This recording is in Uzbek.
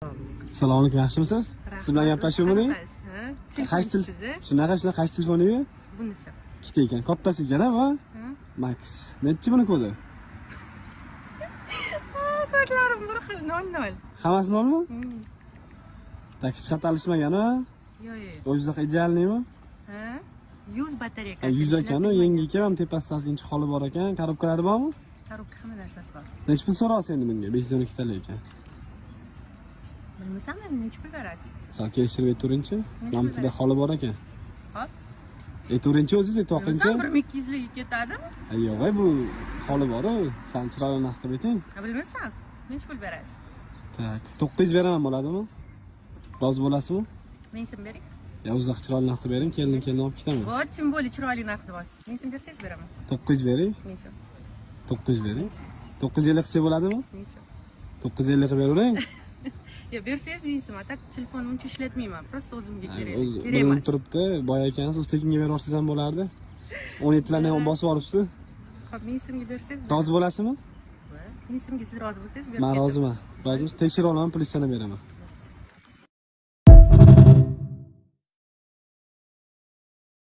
Assalomu alaykum, yaxshimisiz? Siz bilan gaplashuvmini? Qaysi til? Shunaqa qaysi telefon edi? Bunisi. Ikkita ekan, kattasi ekan bu. Max. Nechi buni ko'zi? Kodlarim bir xil 00. Hammasi nolmi? Tak hech qanday alishmagan-a? Yo'q. O'zida idealnimi? Ha? 100 batareyka. 100 ekan-a, yangi ekan, tepasida ozgincha holi bor ekan. Korobkalari bormi? Korobka hamma narsasi bor. Nechi pul so'raysiz endi bunga? 512 talik ekan. Bilmasam, necha pul berasiz? Sal kelishtirib aytavering-chi. Mamtida holi bor ekan. Hop. Aytavering-chi o'zingiz, aytvoqingchi. 1200 lik ketadimi? Yo'q, bu holi bor-ku. Sal chiroyli narx qilib ayting. Bilmasam, necha pul berasiz? Tak, 900 beraman bo'ladimi? Rozi bo'lasizmi? Men sim bering. Ya uzoq chiroyli narx qilib bering, keldim olib ketaman. Vot, tim bo'li chiroyli narx deyapsiz. Men sim bersangiz beraman. 900 bering. Men sim. 900 bering. 950 qilsa bo'ladimi? Men sim. 950 qilib beravering. Ya bersangiz men sim. Tak telefonimni uncha ishlatmayman. Prosta o'zimga kerak. Kerak Kerak emas. turibdi, boy ekansiz, o'z tekinga berib yuborsangiz ham bo'lardi. 17 larni ham bosib olibsiz. Hop, men simga bersangiz. Rozi bo'lasizmi? Men simga siz rozi bo'lsangiz Men roziman. Rozimisiz? Tekshirib olaman, pul sanab beraman.